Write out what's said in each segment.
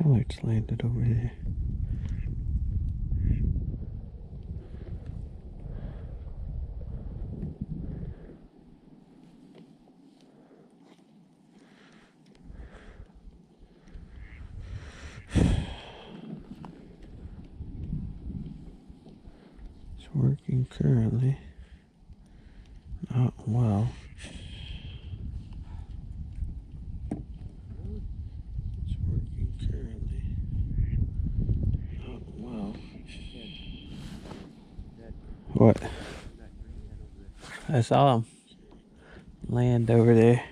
Oh, it's landed over there. It's working currently. Not well. It's working currently. Not well. What? I saw him land over there.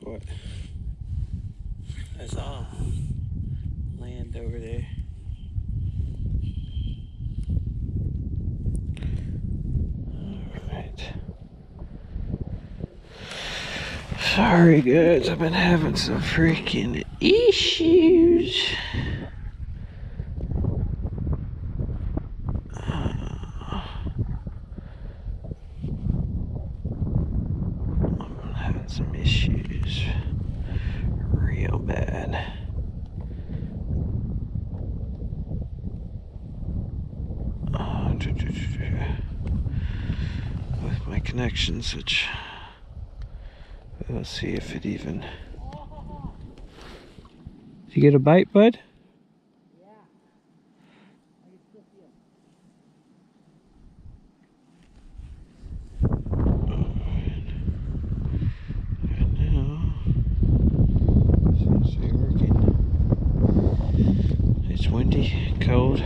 What? I saw him land over there. Alright. Sorry guys, I've been having some freaking issues. I'm having some issues. Real bad. With my connections, which let's see if it even. Did you get a bite, bud? Yeah. I can still see Right now, seems to be working. It's windy, cold.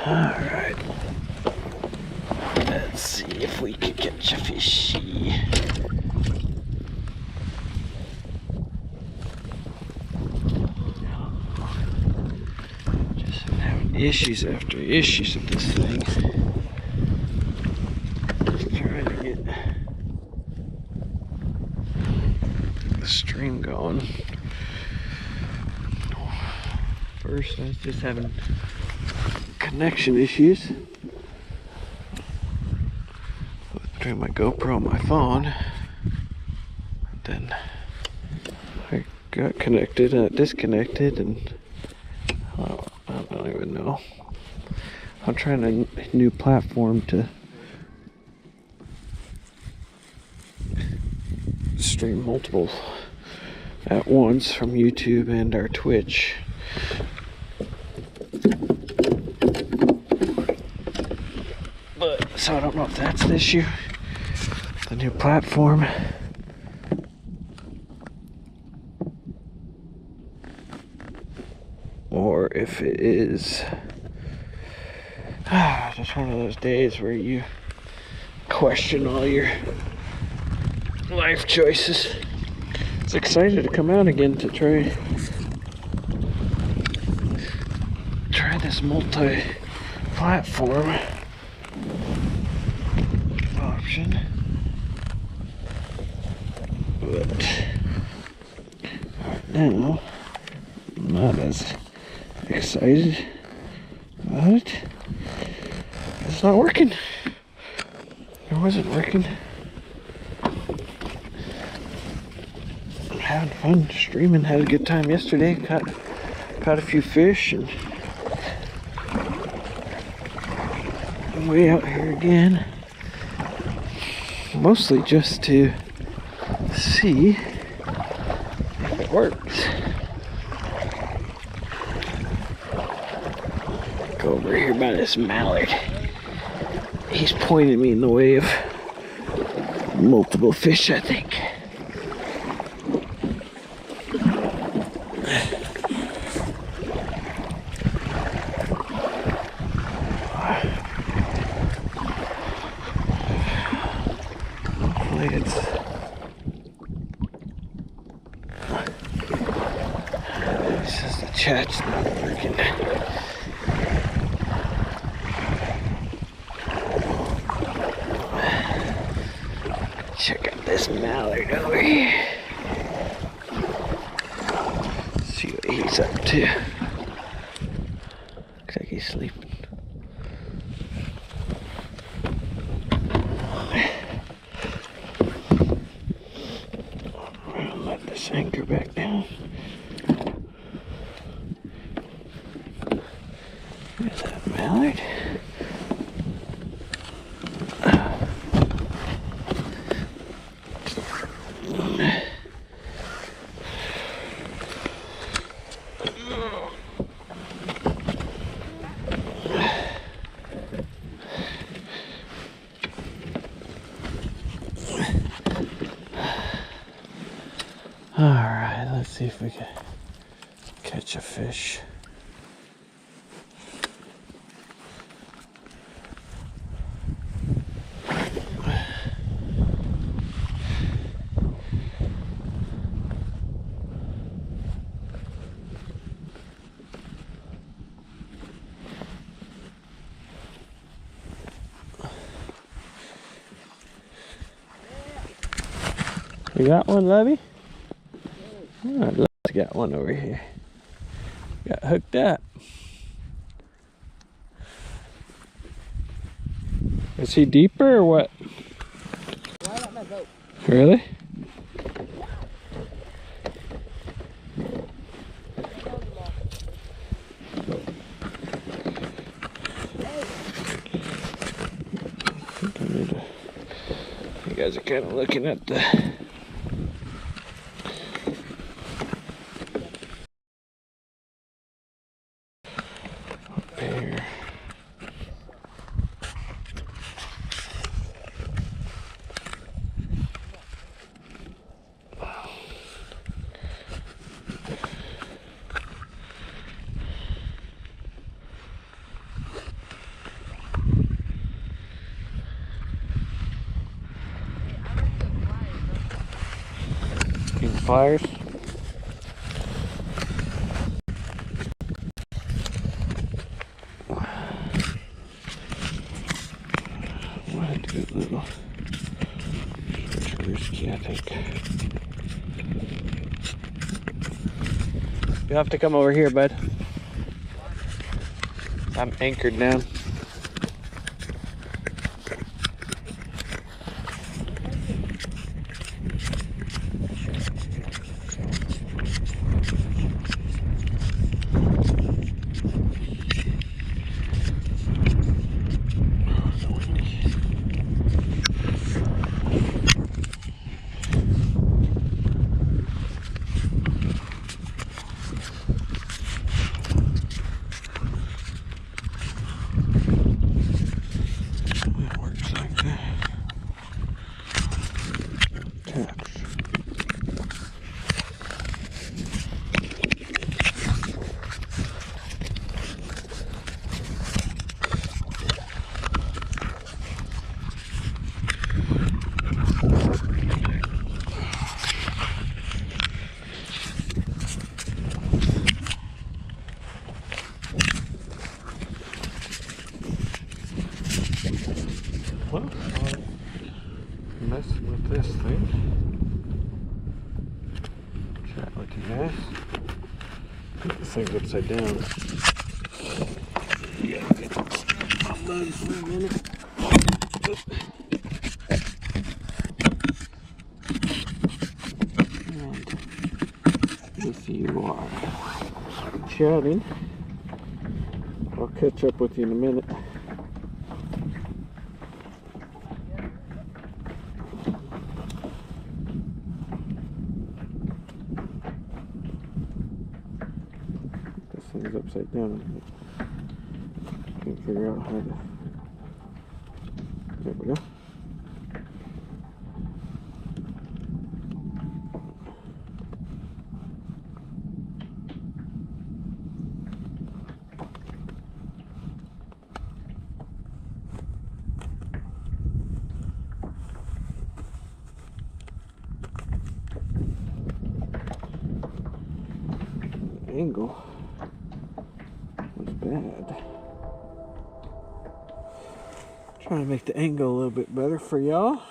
Alright, let's see if we can catch a fishy. Just having issues after issues with this thing. Just trying to get the stream going. First, I was just having connection issues between my GoPro and my phone. Then I got connected and disconnected, and I don't even know. I'm trying a new platform to stream multiple at once from YouTube and our Twitch. So I don't know if that's an issue, the new platform. Or if it is just one of those days where you question all your life choices. It's excited to come out again to try this multi-platform option, but right now I'm not as excited about it. It's not working. It wasn't working. I'm having fun streaming. Had a good time yesterday. Caught a few fish, and I'm way out here again. Mostly just to see if it works. Go over here by this mallard. He's pointing me in the way of multiple fish, I think. This is the chat's not working. Check out this mallard over here. See what he's up to. Looks like he's sleeping. I'll let this anchor back down. There's that mallard. Alright, let's see if we can catch a fish. You got one, Lovey? Oh, Love's got one over here. Got hooked up. Is he deeper or what? Right at my boat. Really? I think I need to. You guys are kind of looking at the. Here. Getting pliers. What a good little risky, I think. You'll have to come over here, bud. I'm anchored down. Well, I'm messing with this thing. Chat with you guys. Put this thing upside down. Yeah, get my mud for a minute. And if you are chatting, I'll catch up with you in a minute. Thing's upside down. Can't figure out how to. There we go. Angle. bad. Trying to make the angle a little bit better for y'all.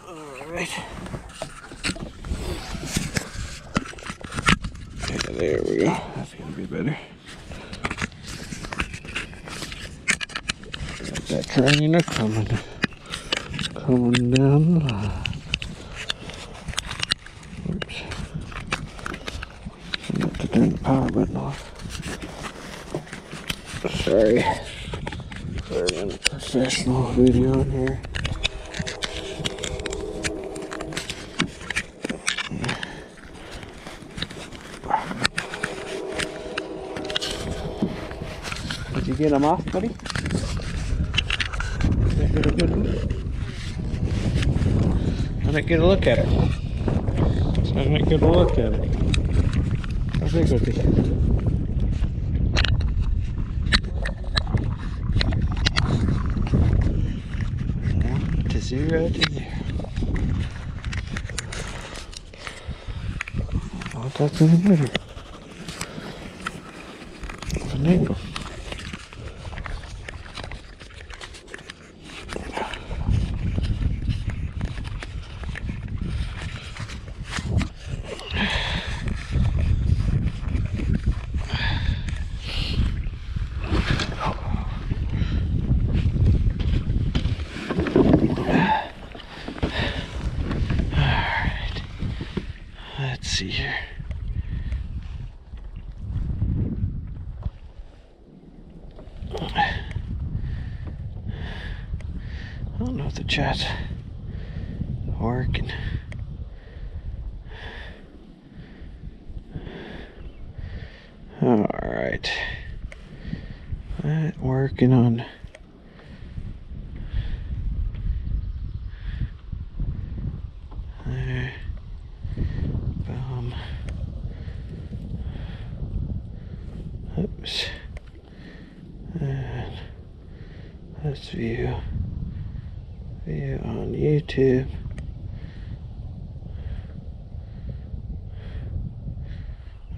Alright. Yeah, there we go. That's gonna be better. Got that train coming down. Oops. I have to turn the power button off. Sorry. Very unprofessional video in here. Did you get them off, buddy? I didn't get a look at it. I didn't get a look at it. How big was he? 1 to 0 to 0. Oh, that's any better. It's an angle. Let's see here. I don't know if the chat's working. Alright. Working on there. Boom. Oops. And let's view on YouTube.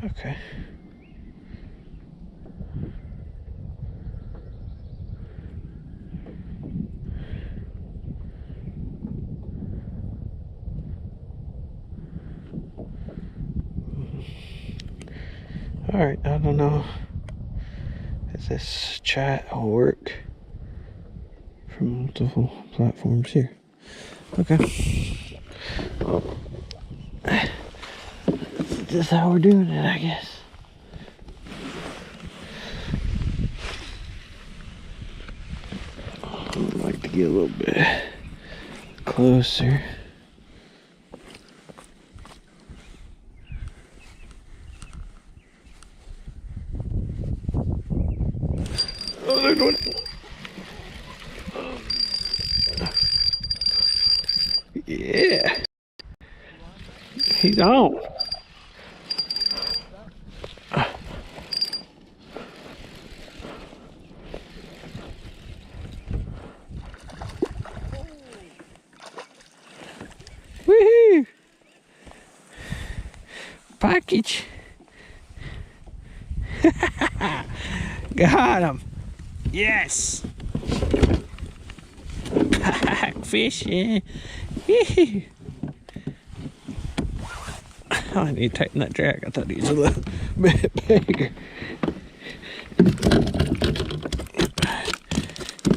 Okay. Alright, I don't know if this chat will work from multiple platforms here. Okay. Well, this is how we're doing it, I guess. I'd like to get a little bit closer. Oh, there's one. Yeah. He's on. Woohoo! Package. Got him. Yes. Fish, yeah. Oh, I need to tighten that drag. I thought he was a little bit bigger.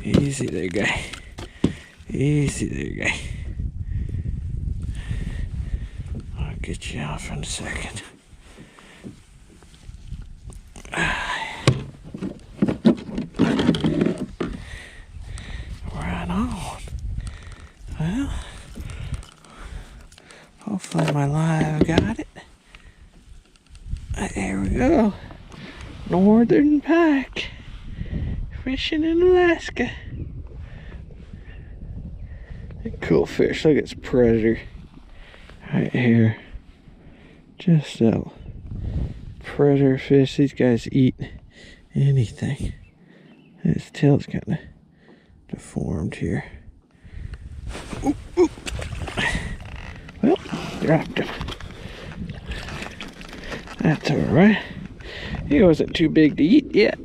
Easy there, guy. Easy there, guy. I'll get you off in a second. Right on. Well, hopefully my live got it. There we go. Northern pike. Fishing in Alaska. Cool fish. Look at this predator right here. Just a predator fish. These guys eat anything. His tail's kind of deformed here. Oop, oop. Well, dropped him. That's alright. He wasn't too big to eat yet.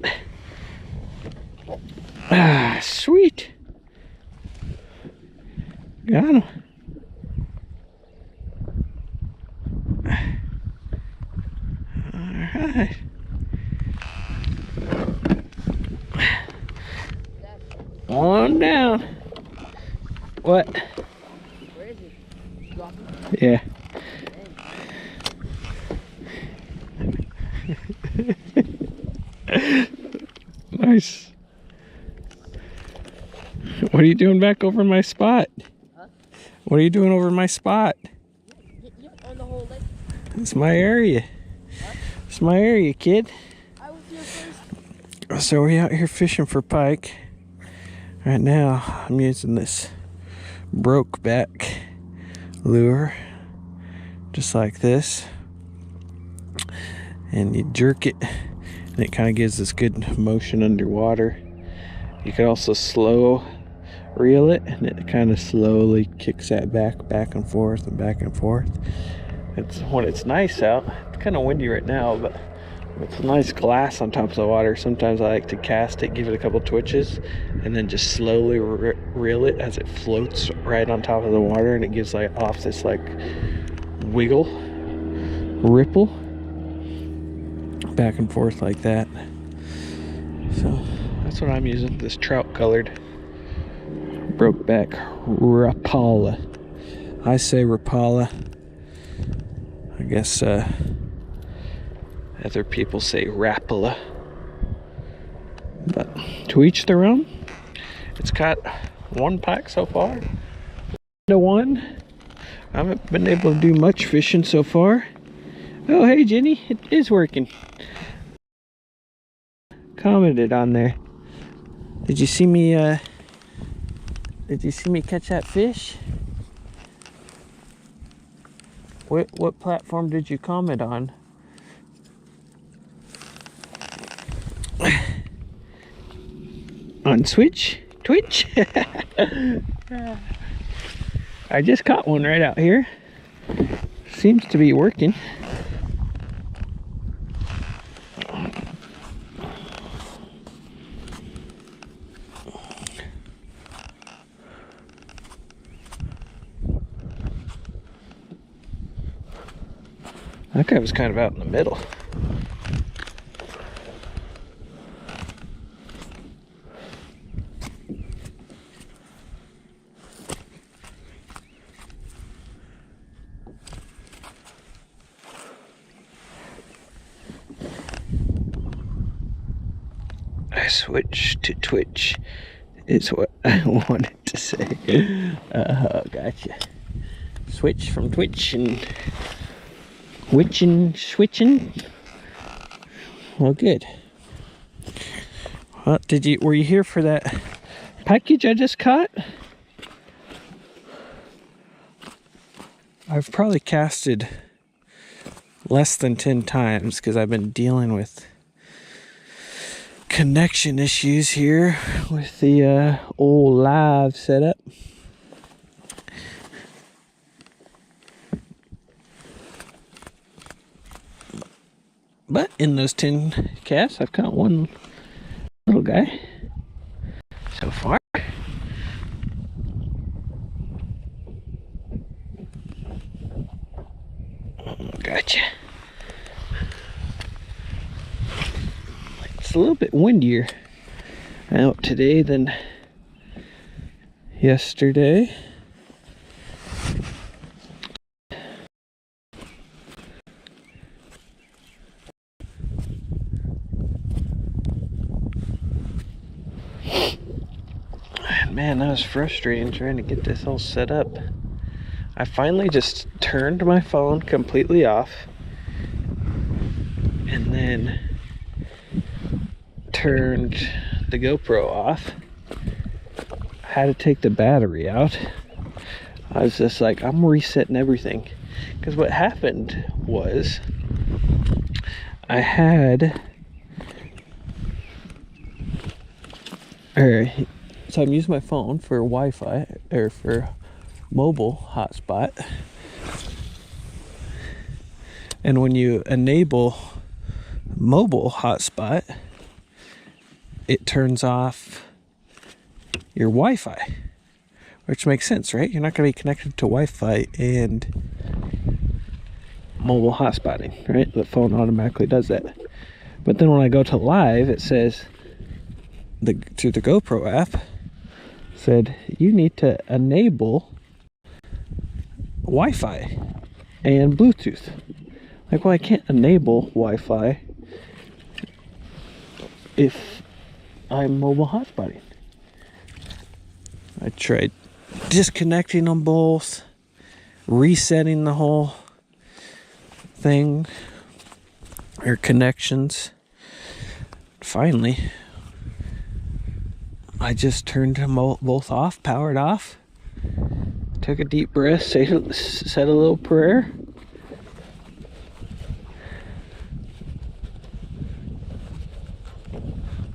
Ah, sweet. Got him. Alright. On down. What? Where is he? Drop him? Yeah. Nice. What are you doing back over my spot? Huh? What are you doing over my spot? You on the whole lake. It's my area. What? It's my area, kid. I was here first. So we're out here fishing for pike. Right now, I'm using this broke back lure, just like this. And you jerk it, and it kind of gives this good motion underwater. You can also slow reel it, and it kind of slowly kicks that back and forth and back and forth. It's when it's nice out. It's kind of windy right now, but it's a nice glass on top of the water. Sometimes I like to cast it, give it a couple twitches, and then just slowly reel it as it floats right on top of the water, and it gives like off this like wiggle, ripple, back and forth like that. So that's what I'm using, this trout colored broke back Rapala. I say Rapala. I guess other people say Rapala. But to each their own. It's caught one pike so far. To one. I haven't been able to do much fishing so far. Oh hey Jenny, it is working. Commented on there. Did you see me catch that fish? What platform did you comment on? On Twitch? I just caught one right out here. Seems to be working. That guy was kind of out in the middle. I switched to Twitch is what I wanted to say. Gotcha. Switch from Twitch and switching. Well, good. Well, were you here for that package I just caught? I've probably casted less than 10 times because I've been dealing with connection issues here with the old live setup. But in those 10 casts, I've caught one little guy so far. Gotcha. It's a little bit windier out today than yesterday. Man, that was frustrating trying to get this all set up. I finally just turned my phone completely off and then turned the GoPro off. I had to take the battery out I was just like, I'm resetting everything. Because what happened was I had, so I'm using my phone for Wi-Fi, or for mobile hotspot. And when you enable mobile hotspot, it turns off your Wi-Fi, which makes sense, right? You're not going to be connected to Wi-Fi and mobile hotspotting, right? The phone automatically does that. But then when I go to live, it says, through the GoPro app, said you need to enable Wi-Fi and Bluetooth. Like, well, I can't enable Wi-Fi if I'm mobile hotspotting. I tried disconnecting them both, resetting the whole thing, or connections. Finally, I just turned them both off, powered off, took a deep breath, said a little prayer,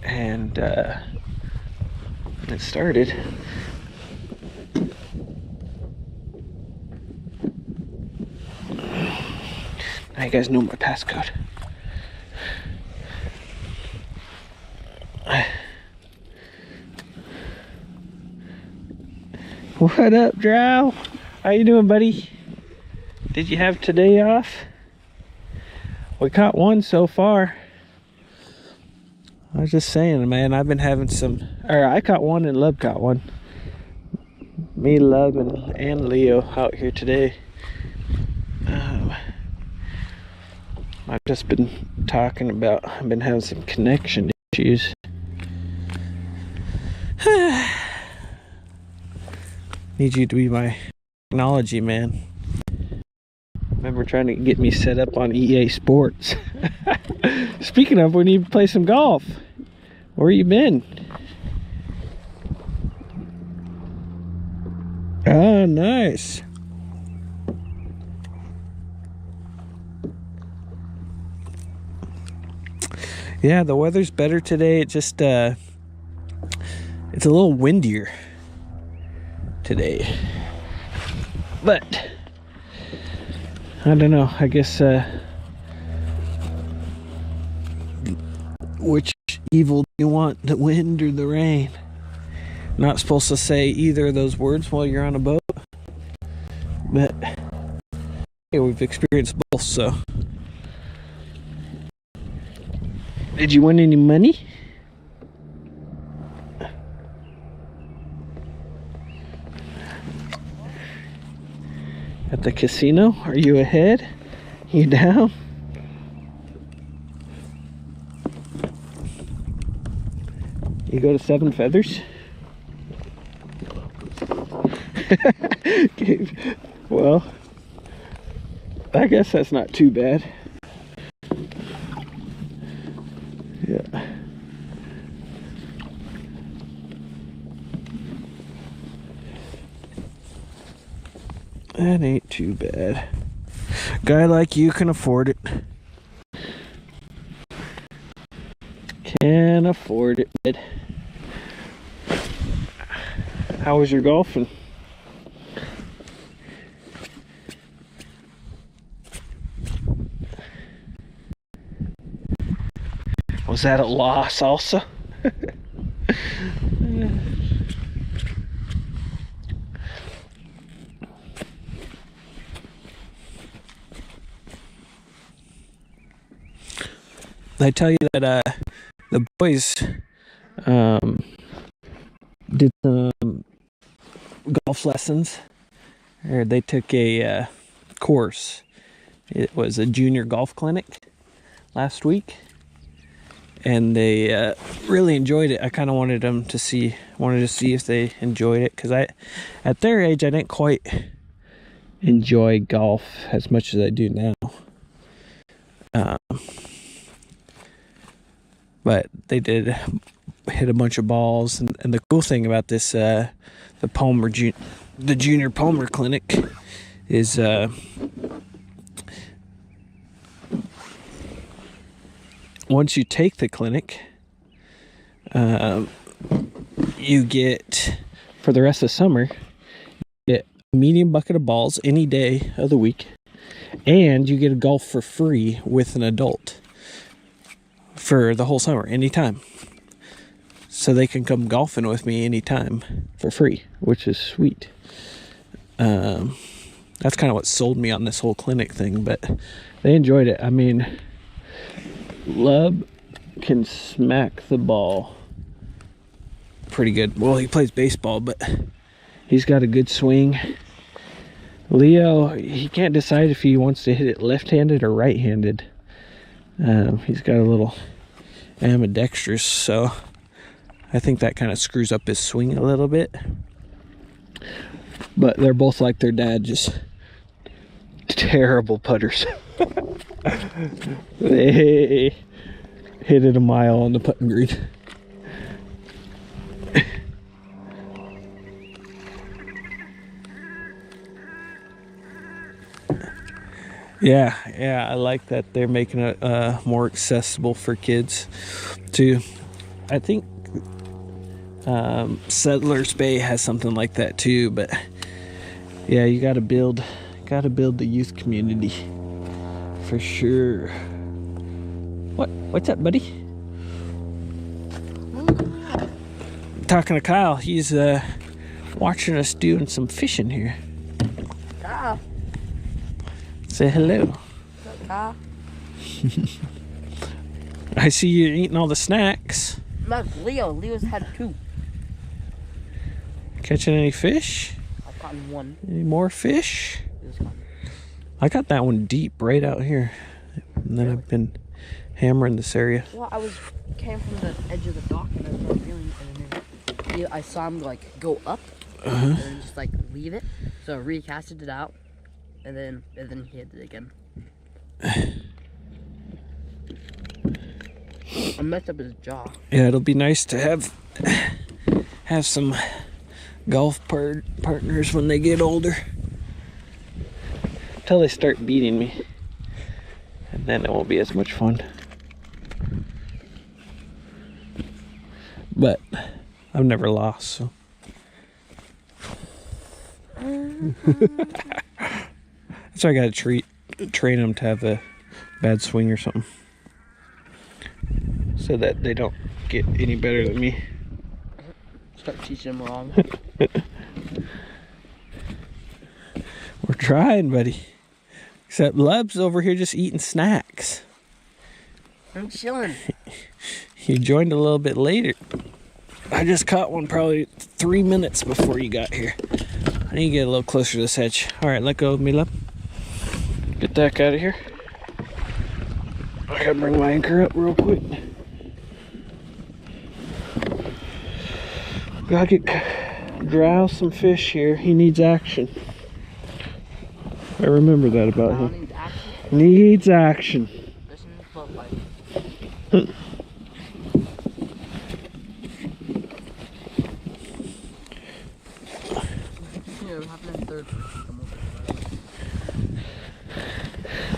and it started. Now you guys know my passcode. What up, Drow? How you doing, buddy? Did you have today off? We caught one so far. I was just saying, man, I've been having some, or I caught one and Love caught one. Me, Love, and Leo out here today. I've just been talking about, I've been having some connection issues. Need you to be my technology man. Remember trying to get me set up on EA Sports. Speaking of, we need to play some golf. Where you been? Oh, nice. Yeah, the weather's better today. It just, it's a little windier today. But I don't know, I guess which evil do you want, the wind or the rain? Not supposed to say either of those words while you're on a boat, but yeah, we've experienced both. So did you win any money? At the casino? Are you ahead? You down? You go to Seven Feathers? Well, I guess that's not too bad. Yeah. That ain't too bad. Guy like you can afford it. Can afford it. How was your golfing? Was that a loss also? I tell you that the boys did some golf lessons, or they took a course. It was a junior golf clinic last week, and they really enjoyed it. I kind of wanted to see if they enjoyed it, because at their age I didn't quite enjoy golf as much as I do now. But they did hit a bunch of balls, and the cool thing about this, the Palmer the Junior Palmer Clinic is once you take the clinic, you get, for the rest of the summer, you get a medium bucket of balls any day of the week, and you get a golf for free with an adult for the whole summer, anytime. So they can come golfing with me anytime for free, which is sweet. That's kind of what sold me on this whole clinic thing, but they enjoyed it. I mean, Lub can smack the ball pretty good. Well, he plays baseball, but he's got a good swing. Leo, he can't decide if he wants to hit it left-handed or right-handed. He's got a little ambidextrous, so I think that kind of screws up his swing a little bit. But they're both like their dad, just terrible putters. They hit it a mile on the putting green. Yeah, I like that they're making it more accessible for kids too. I think Settlers Bay has something like that too, but yeah, you gotta build the youth community for sure. What's up, buddy? Talking to Kyle, he's watching us doing some fishing here. Kyle. Say hello. What's up, Kyle? I see you eating all the snacks. That's Leo. Leo's had 2. Catching any fish? I've gotten 1. Any more fish? Leo's gotten. I got that one deep right out here. And then I've been hammering this area. Well, came from the edge of the dock and I started feeling it. And then I saw him like go up and then just like leave it. So I recasted it out and then he hit it again. I messed up his jaw. Yeah, it'll be nice to have some golf partners when they get older. Until they start beating me. And then it won't be as much fun. But I've never lost, so. That's why I gotta train them to have a bad swing or something. So that they don't get any better than me. Start teaching him wrong. We're trying, buddy. Except Lub's over here just eating snacks. I'm chilling. He joined a little bit later. I just caught one probably 3 minutes before you got here. I need to get a little closer to this hedge. Alright, let go of me, Lub. Get that guy out of here. I gotta bring my anchor up real quick. Gotta drown some fish here. He needs action. I remember that about him. Needs action. Listen to boat life.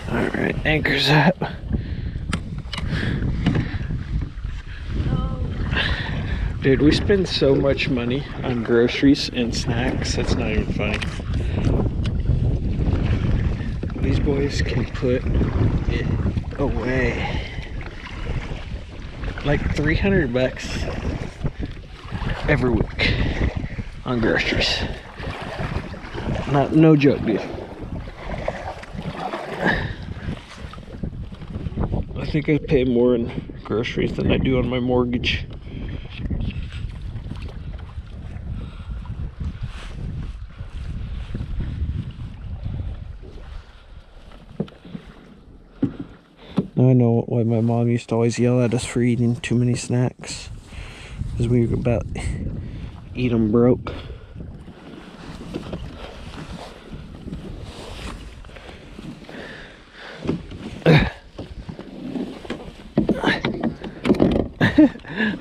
Alright, anchor's up. Dude, we spend so much money on groceries and snacks, that's not even funny. These boys can put it away. Like $300 every week on groceries. No joke, dude. I think I pay more in groceries than I do on my mortgage. Now I know why my mom used to always yell at us for eating too many snacks. Because we were about eat them broke.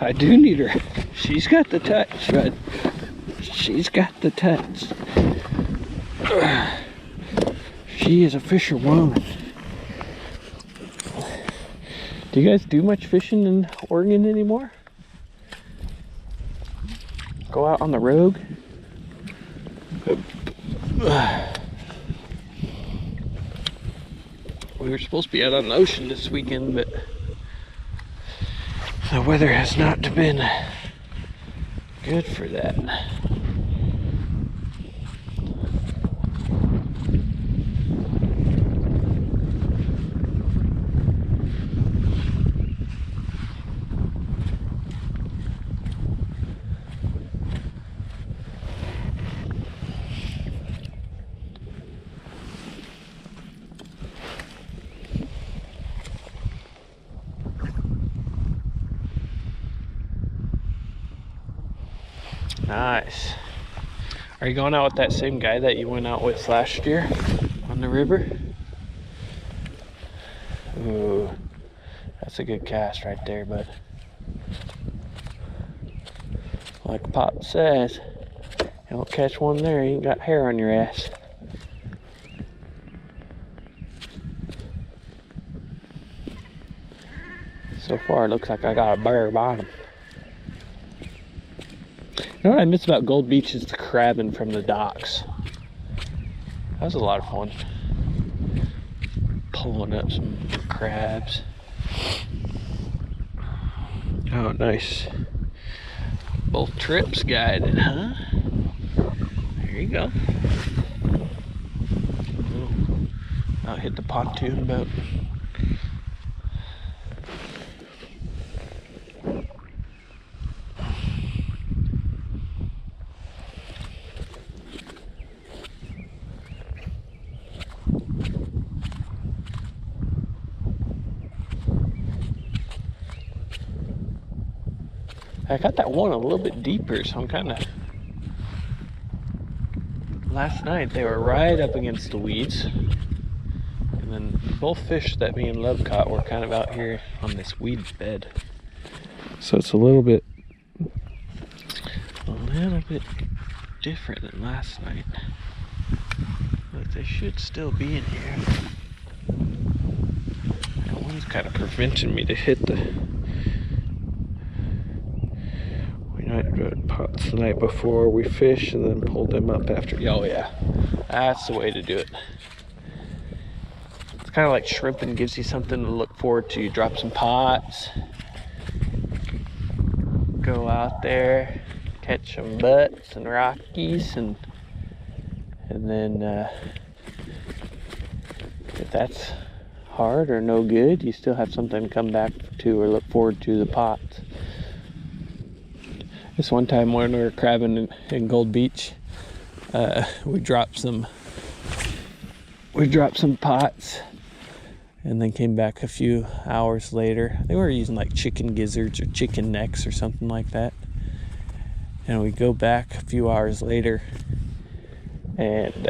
I do need her. She's got the touch, bud. She's got the touch. She is a fisherwoman. Do you guys do much fishing in Oregon anymore? Go out on the road? We were supposed to be out on the ocean this weekend, but the weather has not been good for that. Nice. Are you going out with that same guy that you went out with last year on the river? Ooh, that's a good cast right there, bud. Like Pop says, you don't catch one there, you ain't got hair on your ass. So far, it looks like I got a bare bottom. You know what I miss about Gold Beach is the crabbing from the docks. That was a lot of fun. Pulling up some crabs. Oh, nice. Both trips guided, huh? There you go. I'll hit the pontoon boat. I got that one a little bit deeper, so I'm kind of... Last night they were right up against the weeds. And then both fish that me and Love caught were kind of out here on this weed bed. So it's a little bit different than last night. But they should still be in here. That one's kind of preventing me to hit the... I got pots the night before we fish and then pulled them up after. Oh yeah, that's the way to do it. It's kind of like shrimping, gives you something to look forward to. You drop some pots, go out there, catch some butts and rockies, and then if that's hard or no good, you still have something to come back to or look forward to, the pots. This one time when we were crabbing in Gold Beach, we dropped some pots and then came back a few hours later. They were using like chicken gizzards or chicken necks or something like that. And we go back a few hours later and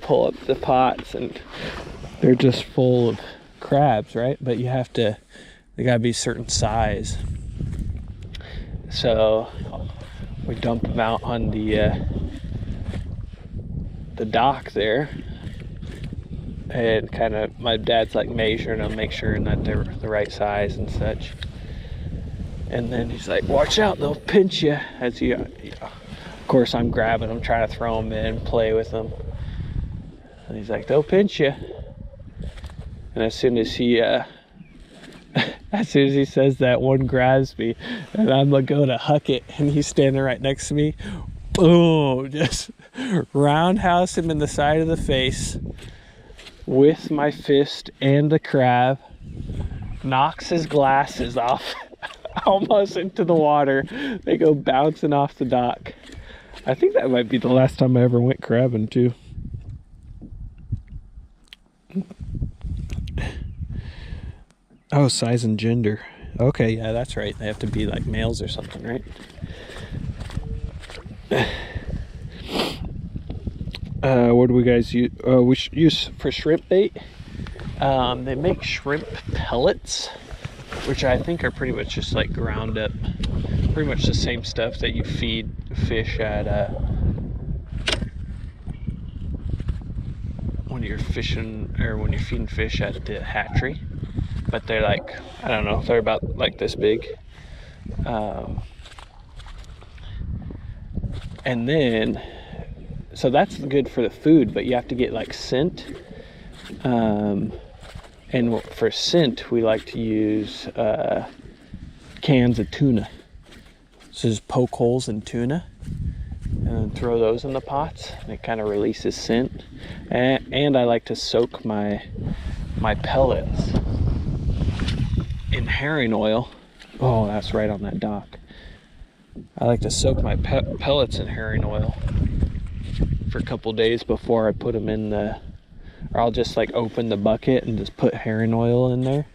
pull up the pots, and they're just full of crabs, right? But they gotta be a certain size. So we dump them out on the dock there, and kind of my dad's like measuring them, make sure that they're the right size and such. And then he's like, "Watch out, they'll pinch you." As you know, of course, I'm grabbing them, trying to throw them in, play with them. And he's like, "They'll pinch you." And as soon as he says that, one grabs me, and I'm gonna go to huck it, and he's standing right next to me. Boom! Just roundhouse him in the side of the face with my fist and the crab. Knocks his glasses off almost into the water. They go bouncing off the dock. I think that might be the last time I ever went crabbing too. Oh, size and gender. Okay, yeah, that's right. They have to be like males or something, right? What do we guys use? We use for shrimp bait. They make shrimp pellets, which I think are pretty much just like ground up, pretty much the same stuff that you feed fish at when you're fishing or when you're feeding fish at the hatchery, but they're like, I don't know, they're about like this big. And then, so that's good for the food, but you have to get like scent. And for scent, we like to use cans of tuna. So just poke holes in tuna and then throw those in the pots, and it kind of releases scent. And I like to soak my pellets in herring oil. Oh, that's right on that dock. I like to soak my pellets in herring oil for a couple days before I put them in the, or I'll just like open the bucket and just put herring oil in there,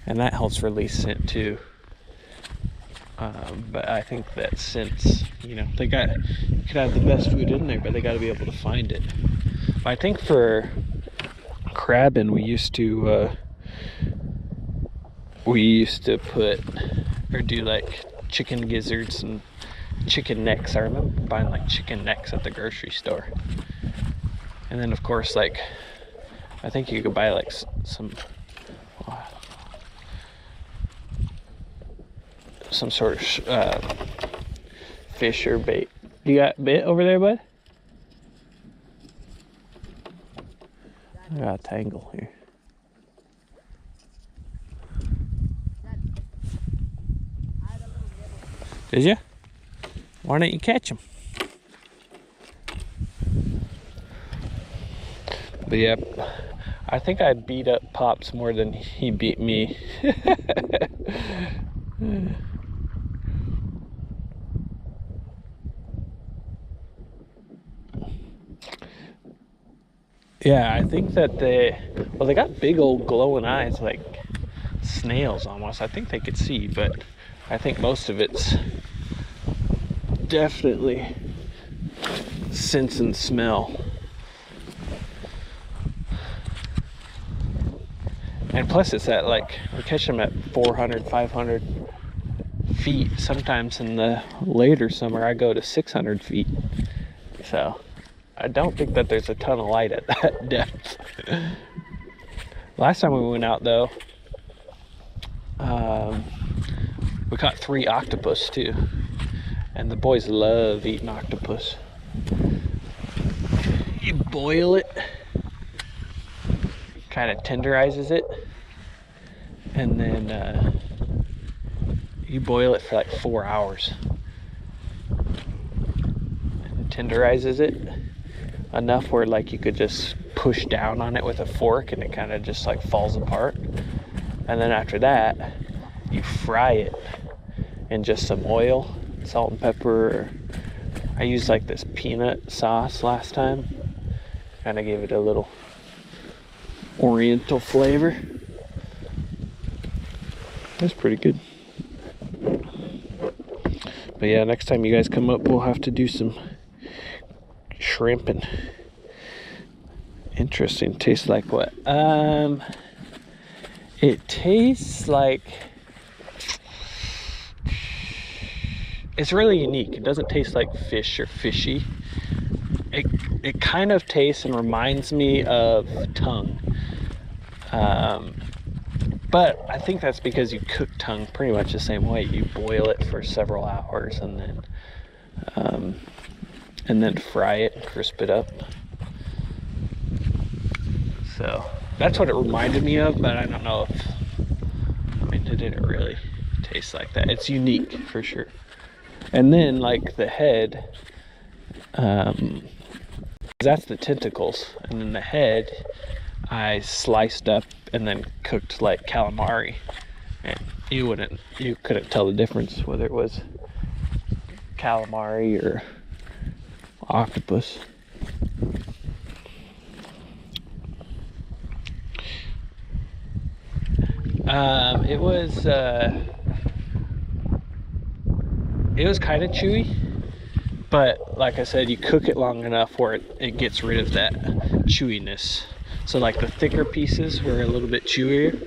and that helps release scent too. But I think that since, you know, you could have the best food in there, but they got to be able to find it. But I think for crabbing, we used to put or do like chicken gizzards and chicken necks. I remember buying like chicken necks at the grocery store. And then of course, like, I think you could buy like some sort of fish or bait. You got bait over there, bud? I got a tangle here. Did you? Why don't you catch him? But yeah, I think I beat up Pops more than he beat me. Yeah, I think that they got big old glowing eyes like snails almost. I think they could see, but I think most of it's definitely sense and smell. And plus it's at like, we catch them at 400, 500 feet. Sometimes in the later summer I go to 600 feet. So I don't think that there's a ton of light at that depth. Last time we went out though, we caught 3 octopus too. And the boys love eating octopus. You boil it, kind of tenderizes it, and then you boil it for like 4 hours. And tenderizes it enough where like you could just push down on it with a fork and it kind of just like falls apart. And then after that, you fry it in just some oil, salt and pepper. I used like this peanut sauce last time. Kind of gave it a little oriental flavor. That's pretty good. But yeah, next time you guys come up, we'll have to do some shrimping. Interesting. Tastes like what? It tastes like, it's really unique. It doesn't taste like fish or fishy. It kind of tastes and reminds me of tongue. But I think that's because you cook tongue pretty much the same way. You boil it for several hours and then fry it and crisp it up. So that's what it reminded me of, but I don't know if, I mean, it didn't really taste like that. It's unique for sure. And then like the head, that's the tentacles, and then the head I sliced up and then cooked like calamari, and you couldn't tell the difference whether it was calamari or octopus. It was kind of chewy, but like I said, you cook it long enough where it gets rid of that chewiness. So like the thicker pieces were a little bit chewier.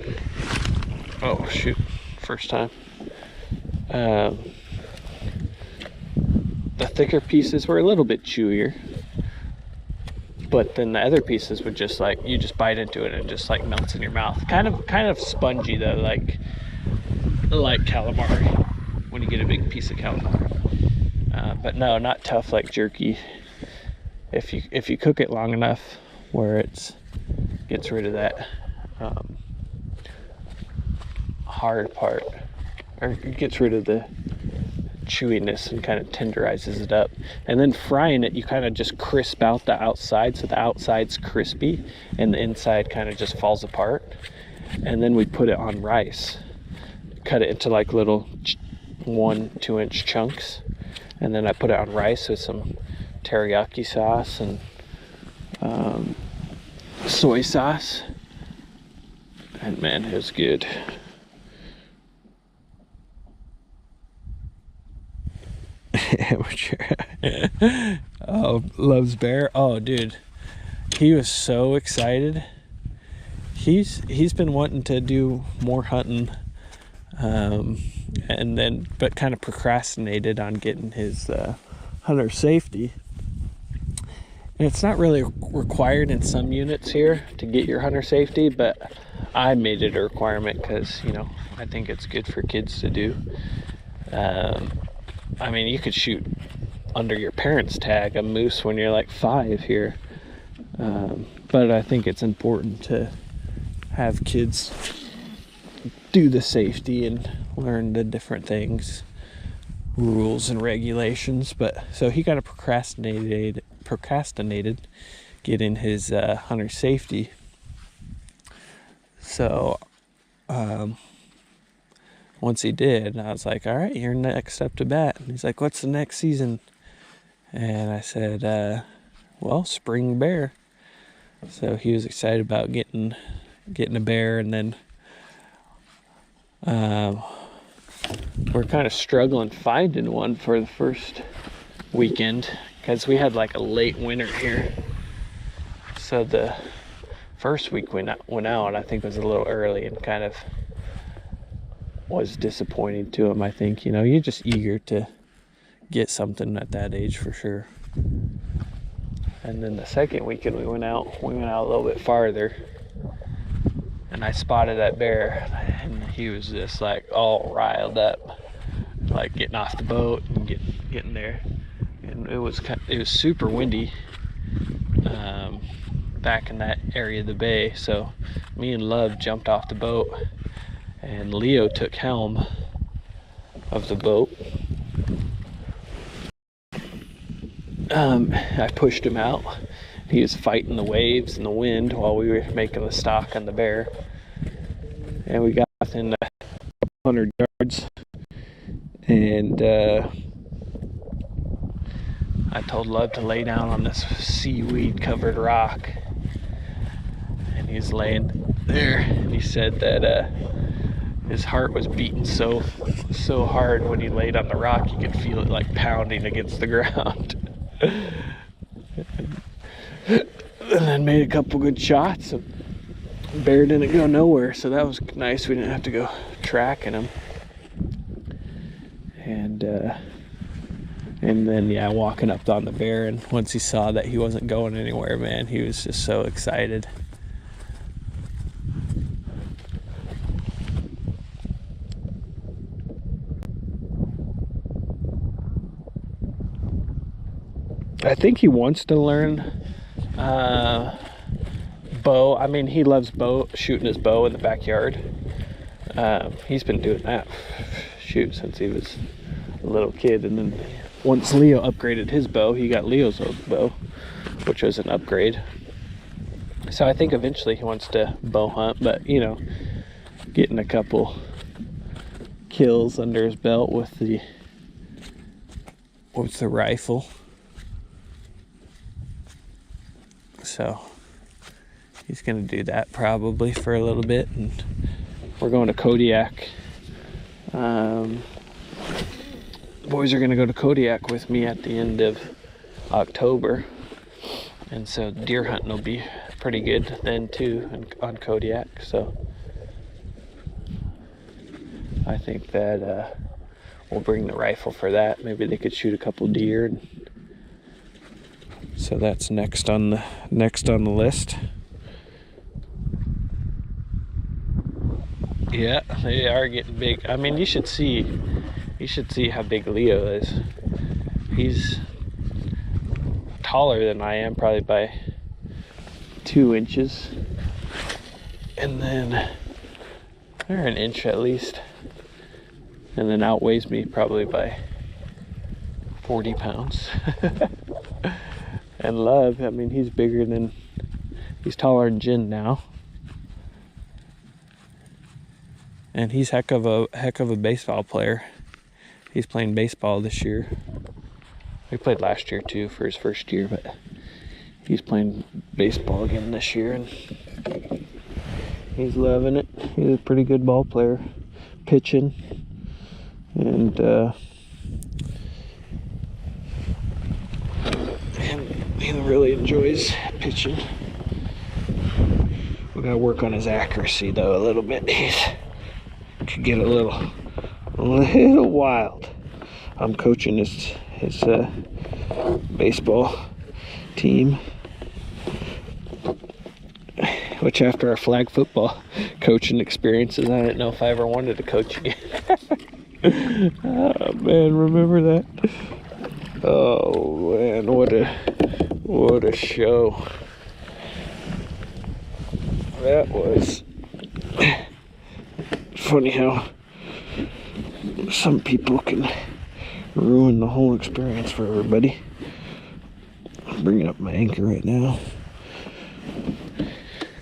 Oh shoot, first time. The thicker pieces were a little bit chewier, But then the other pieces would just like, you just bite into it and it just like melts in your mouth. Kind of spongy though, like calamari when you get a big piece of calamari. But no, not tough like jerky. If you cook it long enough where it gets rid of that hard part, or it gets rid of the chewiness and kind of tenderizes it up. And then frying it, you kind of just crisp out the outside, so the outside's crispy and the inside kind of just falls apart. And then we put it on rice, cut it into like little 1-2 inch chunks, and then I put it on rice with some teriyaki sauce and soy sauce, and man, it was good. Oh, loves bear. Oh, dude, he was so excited. He's been wanting to do more hunting, but kind of procrastinated on getting his hunter safety. And it's not really required in some units here to get your hunter safety, but I made it a requirement because, you know, I think it's good for kids to do. I mean, you could shoot under your parents' tag a moose when you're like 5 here, but I think it's important to have kids do the safety and learn the different things, rules and regulations. But so he kind of procrastinated getting his hunter safety. So once he did, I was like, all right, you're next up to bat. And he's like, what's the next season? And I said, well, spring bear. So he was excited about getting a bear. And then we're kind of struggling finding one for the first weekend because we had like a late winter here. So the first week we went out, I think, was a little early and kind of was disappointing to him. I think, you know, you're just eager to get something at that age for sure. And then the second weekend we went out a little bit farther, and I spotted that bear, and he was just like all riled up, like getting off the boat and getting there. And it was super windy back in that area of the bay. So me and Love jumped off the boat, and Leo took helm of the boat. I pushed him out. He was fighting the waves and the wind while we were making the stock on the bear. And we got within 100 yards. And I told Love to lay down on this seaweed covered rock. And he's laying there. And he said that his heart was beating so hard when he laid on the rock, you could feel it like pounding against the ground. And then made a couple good shots. And bear didn't go nowhere, so that was nice. We didn't have to go tracking him. And then walking up on the bear, and once he saw that he wasn't going anywhere, man, he was just so excited. I think he wants to learn bow. I mean, he loves shooting his bow in the backyard. He's been doing that since he was a little kid. And then once Leo upgraded his bow, he got Leo's old bow, which was an upgrade. So I think eventually he wants to bow hunt, but you know, getting a couple kills under his belt with the rifle. So he's gonna do that probably for a little bit, and we're going to Kodiak. Boys are gonna go to Kodiak with me at the end of October, and so deer hunting will be pretty good then too on Kodiak. So I think that we'll bring the rifle for that. Maybe they could shoot a couple deer and So that's next on the list. Yeah, they are getting big. I mean, you should see how big Leo is. He's taller than I am, probably by 2 inches, and then they're an inch at least, and then outweighs me probably by 40 pounds. And Love, I mean, he's taller than Jin now, and he's heck of a baseball player. He's playing baseball this year. He played last year too for his first year, but he's playing baseball again this year, and he's loving it. He's a pretty good ball player, pitching, and he really enjoys pitching. We gotta work on his accuracy though a little bit. He could get a little wild. I'm coaching his baseball team, which after our flag football coaching experiences, I didn't know if I ever wanted to coach again. Oh man, remember that? Oh man, what a show that was. Funny how some people can ruin the whole experience for everybody. I'm bringing up my anchor right now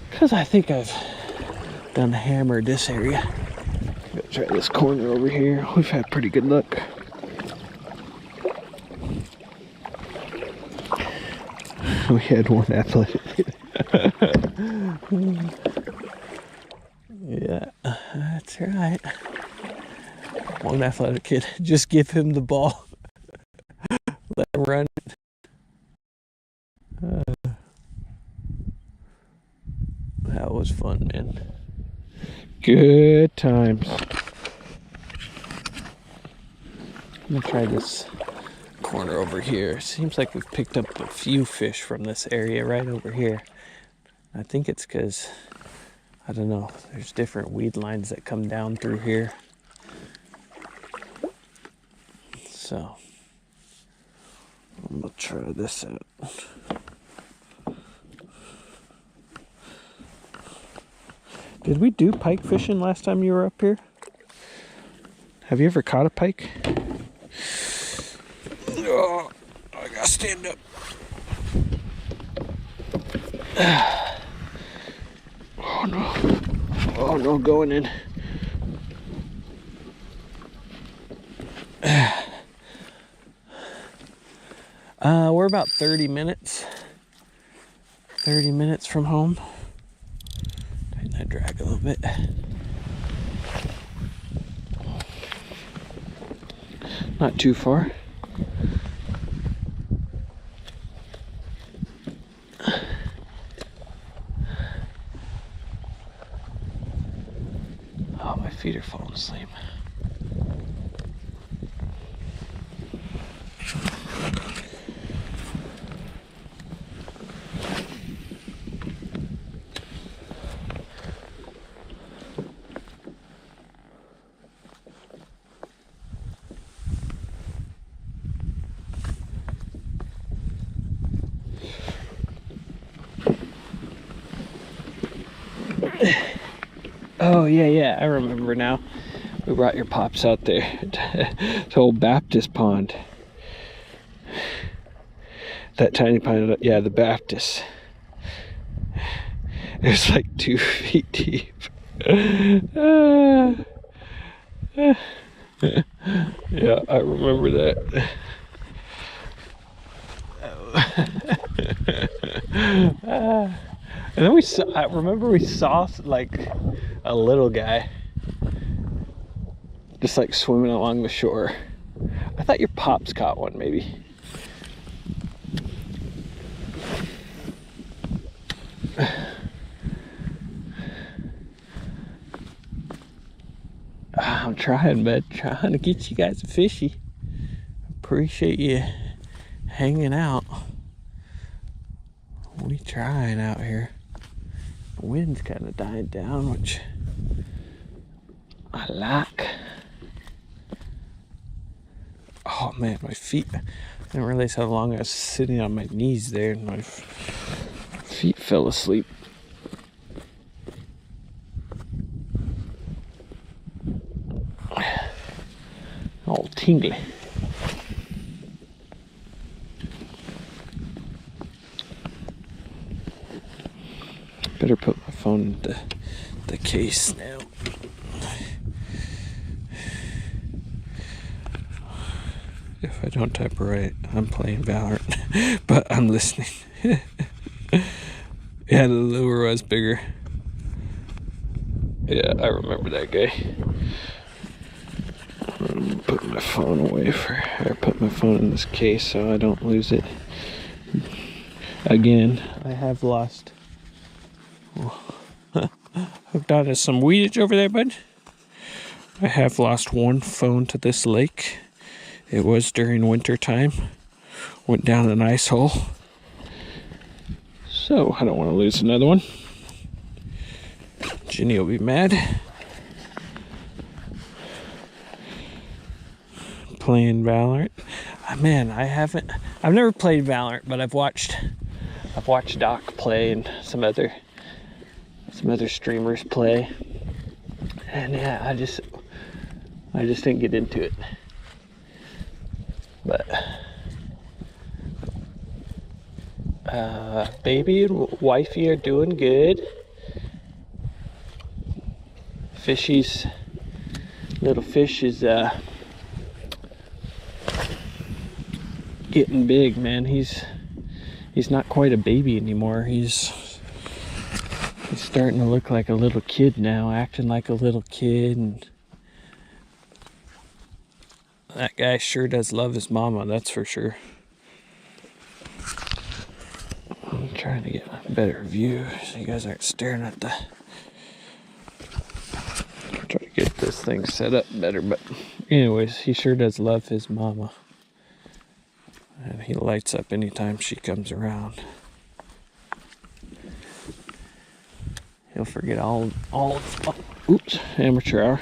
because I think I've done hammered this area. Gotta try this corner over here. We've had pretty good luck. We had one athletic kid. Yeah, that's right. One athletic kid. Just give him the ball. Let him run it. That was fun, man. Good times. I'm gonna try this corner over here. Seems like we've picked up a few fish from this area right over here. I think it's because, I don't know, there's different weed lines that come down through here. So, I'm gonna try this out. Did we do pike fishing last time you were up here? Have you ever caught a pike? Oh, I gotta stand up. Oh no. Oh no, going in. We're about 30 minutes from home. Tighten that drag a little bit. Not too far. Oh, my feet are falling asleep. Oh yeah, I remember now. We brought your pops out there to old Baptist pond. That tiny pond, yeah, the Baptist. It was like 2 feet deep. Yeah, I remember that. And then I remember we saw like a little guy just like swimming along the shore. I thought your pops caught one, maybe. I'm trying, bud. Trying to get you guys a fishy. Appreciate you hanging out. trying out here. The wind's kind of dying down, which I like. Oh man, my feet. I didn't realize how long I was sitting on my knees there, and my feet fell asleep. All tingly. Better put my phone in the case now. If I don't type right, I'm playing Valorant, but I'm listening. Yeah, the lure was bigger. Yeah, I remember that guy. I'm putting my phone away or put my phone in this case so I don't lose it. Again, I have lost. Hooked on to some weedage over there, bud. I have lost one phone to this lake. It was during winter time. Went down an ice hole. So I don't want to lose another one. Ginny will be mad. Playing Valorant. Man, I've never played Valorant, but I've watched Doc play and some other streamers play. And yeah, I just didn't get into it. But baby and wifey are doing good. Little fish is getting big, man. He's not quite a baby anymore. He's starting to look like a little kid now, acting like a little kid, and that guy sure does love his mama, that's for sure. I'm trying to get a better view so you guys aren't staring at the... Try to get this thing set up better, but anyways, he sure does love his mama. And he lights up anytime she comes around. He'll forget all oops, amateur hour.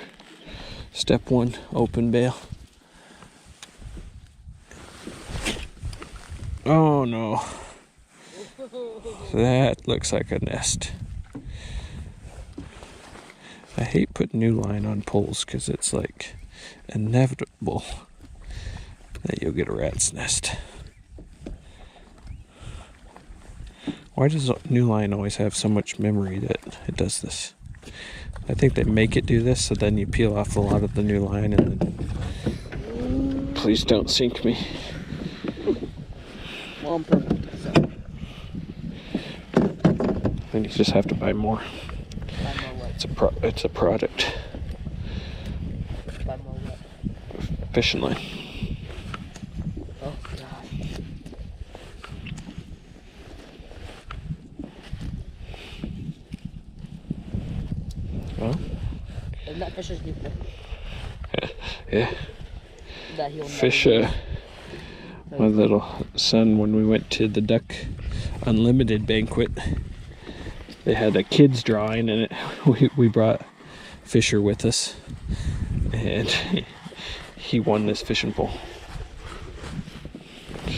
Step 1, open bail. Oh no. That looks like a nest. I hate putting new line on poles because it's like inevitable that you'll get a rat's nest. Why does new line always have so much memory that it does this? I think they make it do this so then you peel off a lot of the new line and then... Please don't sink me. Well, I'm perfect, so. Then you just have to buy more. Buy more what? It's a product. Buy more what? Fishing line. Oh, God. Well, Isn't that fish's new fish? yeah. That he'll Fish, never my little son, when we went to the Duck Unlimited banquet, they had a kids drawing and we brought Fisher with us, and he won this fishing pole.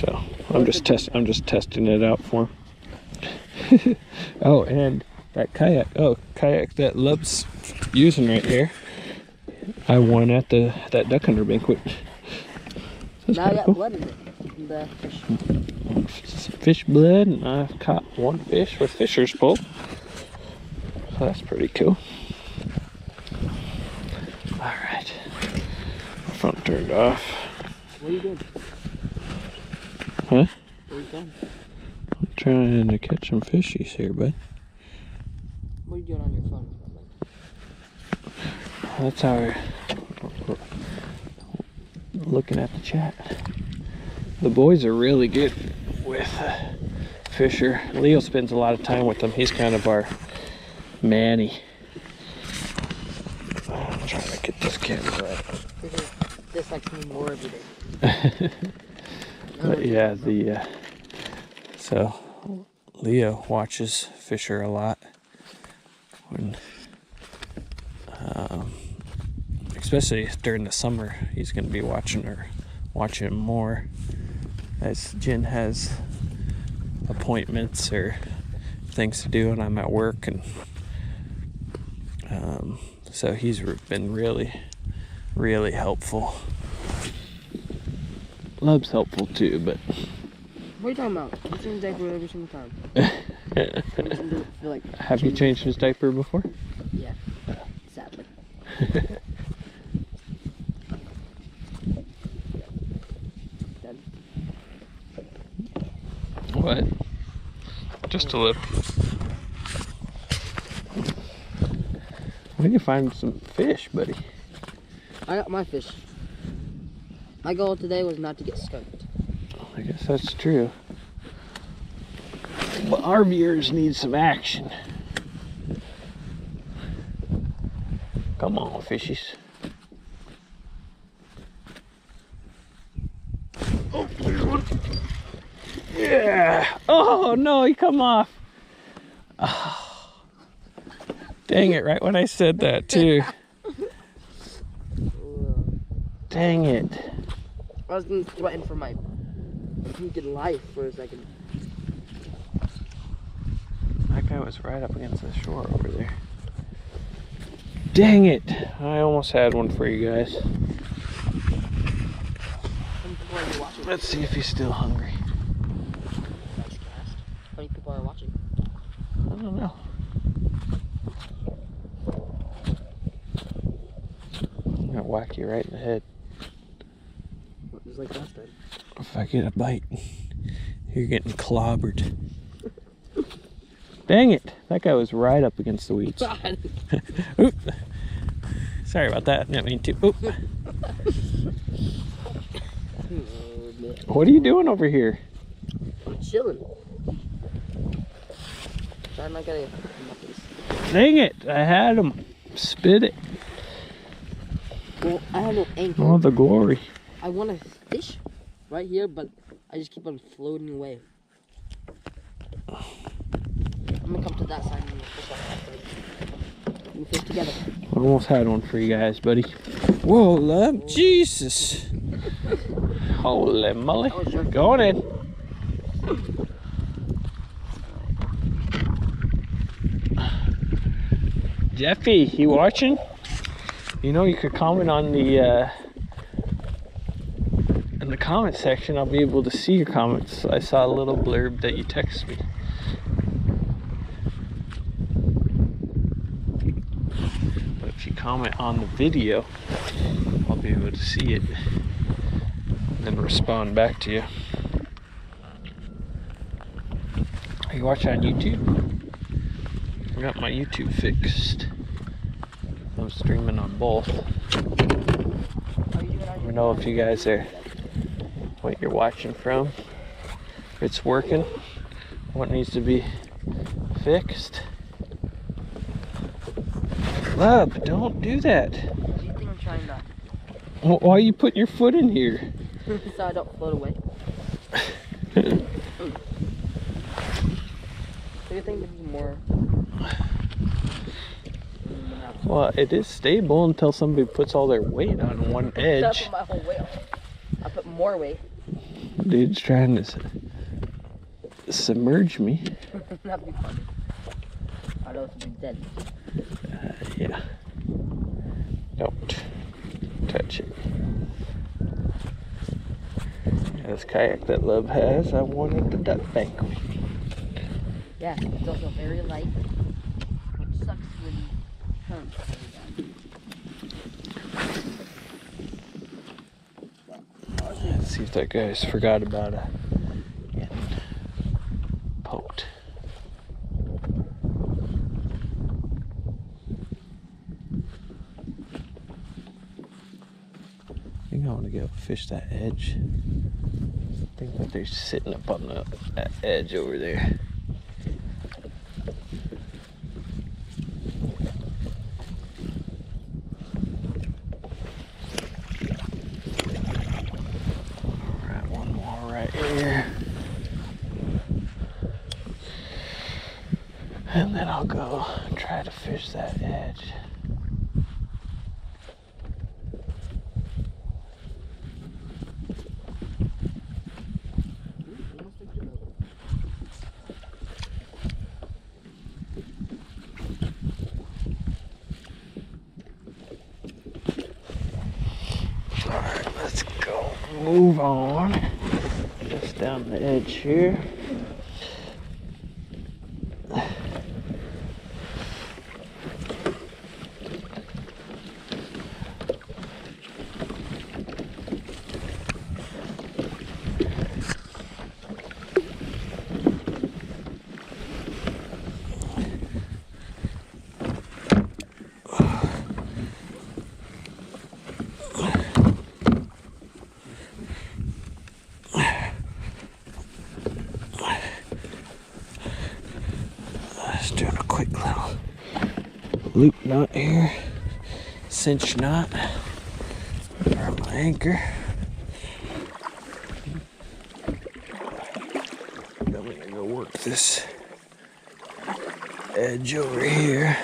So I'm just testing it out for him. Oh, and that kayak that Love's using right here, I won at that duck hunter banquet. Now I got cool. Blood in it. The fish. Fish blood, and I've caught one fish with Fisher's pole. So that's pretty cool. Alright. My phone turned off. What are you doing? Huh? Where are you going? I'm trying to catch some fishies here, bud. What are you doing on your phone? That's how we're looking at the chat. The boys are really good with Fisher. Leo spends a lot of time with them. He's kind of our Manny. I'm trying to get this camera right. This likes me more every day. But yeah, so Leo watches Fisher a lot. When, especially during the summer, he's going to be watching him more, as Jen has appointments or things to do and I'm at work, and so he's been really, really helpful. Love's helpful too, but What are you talking about? I change diaper every single time. Have you changed his diaper before? Yeah, sadly. What? Just a little. We need to find some fish, buddy. I got my fish. My goal today was not to get skunked. I guess that's true. But our viewers need some action. Come on, fishies. Oh, there's one. Yeah. Oh, no, he come off. Oh. Dang it, right when I said that, too. Dang it. I was going to threaten for my freaking life for a second. That guy was right up against the shore over there. Dang it. I almost had one for you guys. Let's see if he's still hungry. Nice cast. How many people are watching? I don't know. I'm gonna whack you right in the head. Just like last time. If I get a bite, you're getting clobbered. Dang it! That guy was right up against the weeds. Oop. Sorry about that. Didn't mean to. Oop. What are you doing over here? I'm chilling. I'm not getting. Dang it! I had him. Spit it. Well, I have no anchor. Oh, the glory. I want to fish right here, but I just keep on floating away. I'm gonna come to that side and we'll fish off that side. We'll fish together. Almost had one for you guys, buddy. Whoa, love. Jesus. Holy moly. Going in. Jeffy, you watching? You know, you could comment on the in the comment section. I'll be able to see your comments. I saw a little blurb that you texted me. But if you comment on the video, I'll be able to see it and then respond back to you. Are you watching on YouTube? I got my YouTube fixed. I'm streaming on both. Let me know if you guys are what you're watching from. If it's working, what needs to be fixed. Love, don't do that. Do you think I'm trying not? Why are you putting your foot in here? So I don't float away. Do you think this is more? Well, it is stable until somebody puts all their weight on one edge. I put my whole weight on. I put more weight. Dude's trying to submerge me. That'd be funny. I'd also be dead. Yeah. Don't touch it. Yeah, this kayak that Love has, I won at the duck banquet. Yeah, it's also very light, which sucks when currents are very bad. Let's see if that guy's forgot about getting poked. I think I want to go fish that edge. I think that they're sitting up on that edge over there. Alright, one more right here. And then I'll go try to fish that edge. Alright, let's go move on. Just down the edge here. Just doing a quick little loop knot here, cinch knot for my anchor. Then we're gonna go work this edge over here.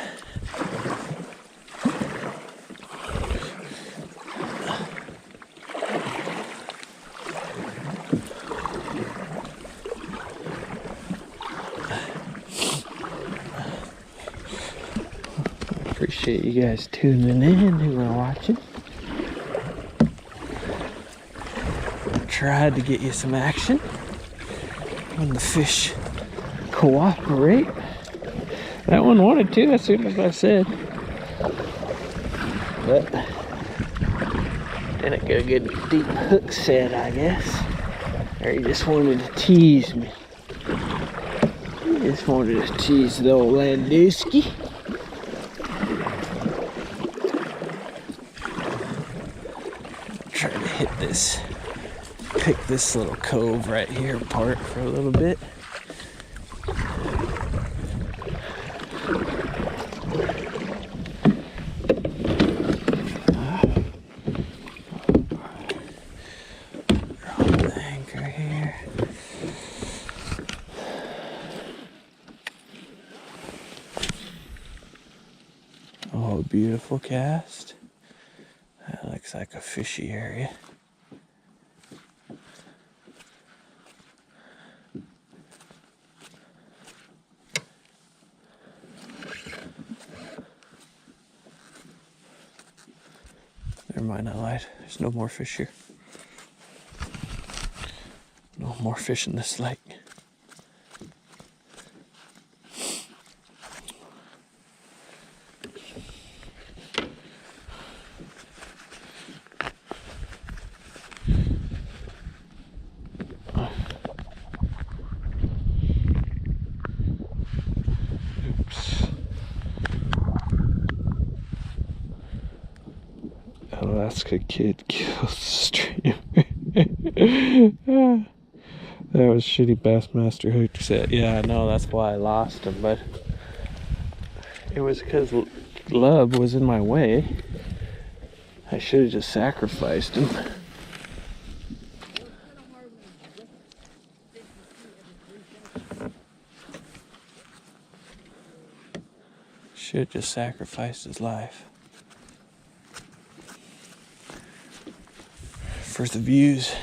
Appreciate you guys tuning in who are watching. Tried to get you some action when the fish cooperate. That one wanted to as soon as I said, but didn't get a good deep hook set, I guess. Or he just wanted to tease me. He just wanted to tease the old Landowski. Try to hit this, pick this little cove right here apart for a little bit. Drop the anchor here. Oh, beautiful cast. That looks like a fishy area. Never mind, I lied. There's no more fish here. No more fish in this lake. Alaska kid kills streamer. That was shitty Bassmaster hook set. Yeah, I know, that's why I lost him, but it was because Lub was in my way. I should have just sacrificed him. Should have just sacrificed his life. For the views.